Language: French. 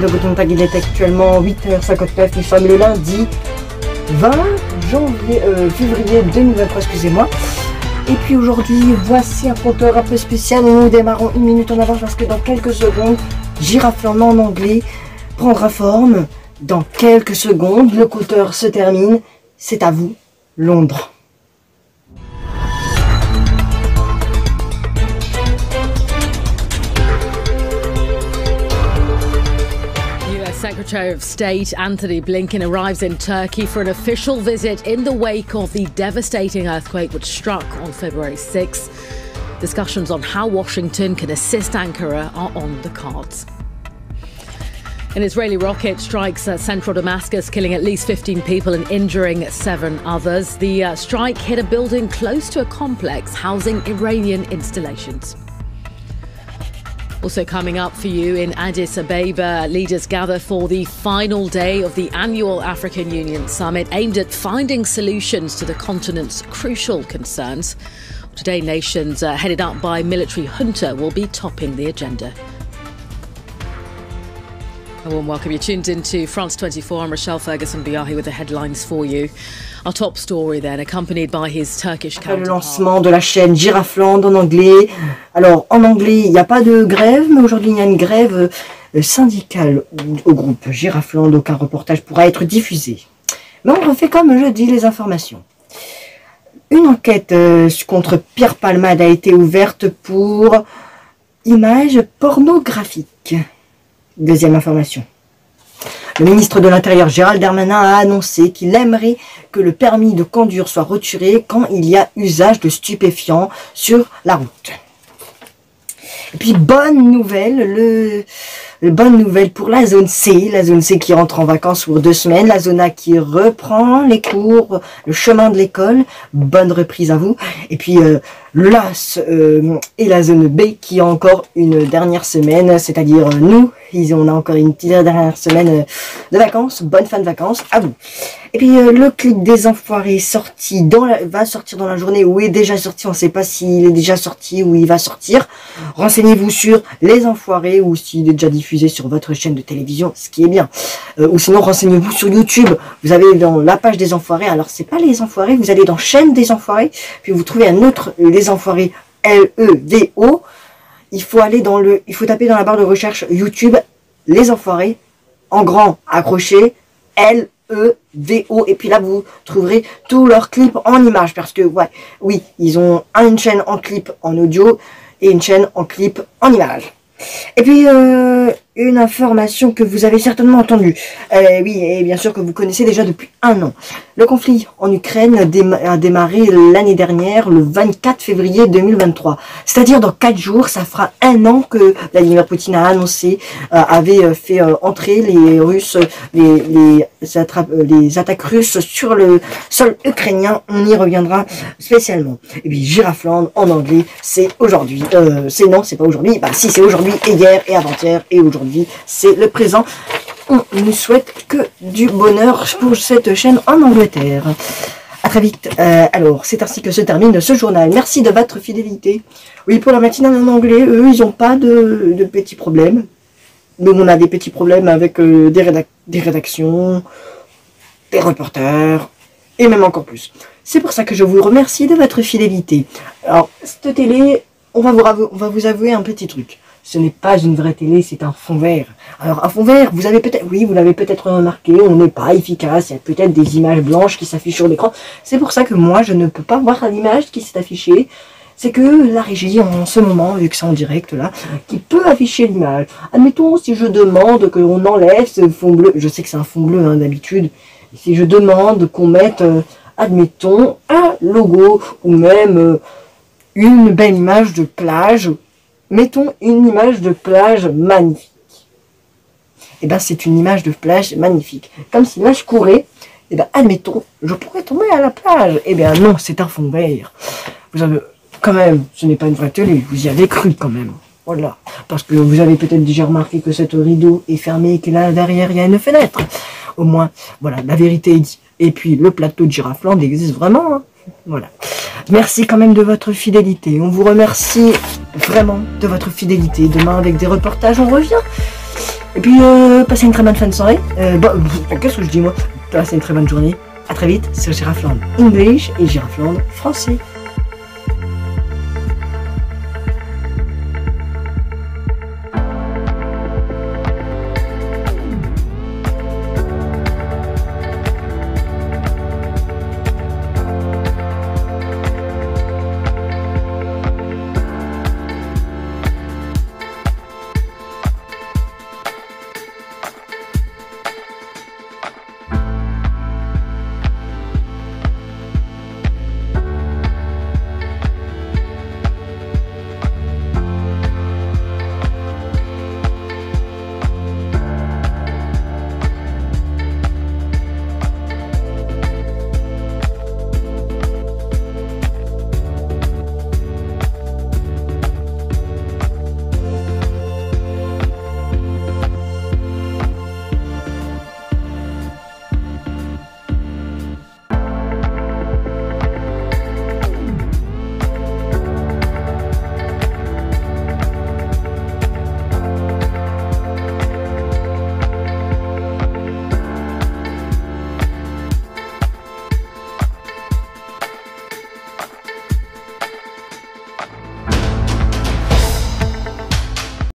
de Gottentag, il est actuellement 8h59, nous sommes le lundi 20 février 2023, excusez-moi. Et puis aujourd'hui, voici un compteur un peu spécial, nous démarrons une minute en avance parce que dans quelques secondes, Giraflande en anglais prendra forme. Dans quelques secondes, le compteur se termine, c'est à vous, Londres. Secretary of State Anthony Blinken arrives in Turkey for an official visit in the wake of the devastating earthquake which struck on February 6. Discussions on how Washington can assist Ankara are on the cards. An Israeli rocket strikes central Damascus, killing at least 15 people and injuring 7 others. The strike hit a building close to a complex housing Iranian installations. Also coming up for you in Addis Ababa, leaders gather for the final day of the annual African Union Summit aimed at finding solutions to the continent's crucial concerns. Today, nations headed up by military junta will be topping the agenda. A warm welcome. You're tuned into France 24. I'm Rochelle Ferguson-Biahi with the headlines for you. Our top story then, accompanied by his Turkish counterpart. Le lancement de la chaîne Giraflande en anglais. Alors, en anglais, il n'y a pas de grève, mais aujourd'hui, il y a une grève syndicale au groupe Giraflande. Aucun reportage pourra être diffusé. Mais on refait comme je dis les informations. Une enquête contre Pierre Palmade a été ouverte pour images pornographiques. Deuxième information. Le ministre de l'Intérieur Gérald Darmanin a annoncé qu'il aimerait que le permis de conduire soit retiré quand il y a usage de stupéfiants sur la route. Et puis bonne nouvelle pour la zone C qui rentre en vacances pour 2 semaines, la zone A qui reprend les cours, le chemin de l'école, bonne reprise à vous. Et puis l'AS et la zone B qui a encore une dernière semaine, c'est-à-dire nous, on a encore une petite dernière semaine de vacances, bonne fin de vacances à vous. Et puis le clip des enfoirés va sortir dans la journée ou est déjà sorti, on ne sait pas s'il est déjà sorti ou il va sortir. Renseignez-vous sur les enfoirés ou s'il est déjà diffusé sur votre chaîne de télévision, ce qui est bien. Ou sinon renseignez-vous sur YouTube, vous avez dans la page des enfoirés, alors c'est pas les enfoirés, vous allez dans chaîne des enfoirés, puis vous trouvez un autre, les enfoirés LEVO. Il faut taper dans la barre de recherche YouTube, les enfoirés, en grand, accroché, LEVO, et puis là vous trouverez tous leurs clips en images, parce que oui, ils ont une chaîne en clip en audio et une chaîne en clip en images. Et puis une information que vous avez certainement entendue, oui, et bien sûr que vous connaissez déjà depuis 1 an. Le conflit en Ukraine a démarré l'année dernière, le 24 février 2023. C'est-à-dire dans 4 jours, ça fera 1 an que Vladimir Poutine a annoncé, avait fait entrer les Russes, les attaques russes sur le sol ukrainien. On y reviendra spécialement. Et puis Giraflande en anglais, c'est aujourd'hui. C'est pas aujourd'hui. Bah si, c'est aujourd'hui et hier et avant-hier et aujourd'hui, c'est le présent. On ne souhaite que du bonheur pour cette chaîne en Angleterre. À très vite. Alors, c'est ainsi que se termine ce journal. Merci de votre fidélité. Oui, pour la matinale en anglais, eux, ils n'ont pas de petits problèmes. Nous, on a des petits problèmes avec des rédactions, des reporters, et même encore plus. C'est pour ça que je vous remercie de votre fidélité. Alors, cette télé, on va vous avouer un petit truc. Ce n'est pas une vraie télé, c'est un fond vert. Alors, un fond vert, vous l'avez peut-être remarqué, on n'est pas efficace, il y a peut-être des images blanches qui s'affichent sur l'écran. C'est pour ça que moi, je ne peux pas voir l'image qui s'est affichée. C'est que la régie, en ce moment, vu que c'est en direct, là, qui peut afficher l'image. Admettons, si je demande qu'on enlève ce fond bleu, je sais que c'est un fond bleu, hein, d'habitude, si je demande qu'on mette, admettons, un logo, ou même une belle image de plage, mettons une image de plage magnifique. Et bien c'est une image de plage magnifique. Comme si là je courais, et bien admettons, je pourrais tomber à la plage. Et bien non, c'est un fond vert. Vous avez, quand même, ce n'est pas une vraie télé, vous y avez cru quand même. Voilà. Parce que vous avez peut-être déjà remarqué que cette rideau est fermé et que là derrière il y a une fenêtre. Au moins, voilà, la vérité est dite. Et puis le plateau de Giraflande existe vraiment. Hein. Voilà. Merci quand même de votre fidélité. On vous remercie vraiment de votre fidélité. Demain avec des reportages, on revient. Et puis, passez une très bonne fin de soirée. Qu'est-ce que je dis moi? Passez une très bonne journée. À très vite sur Girafland English et Girafland français.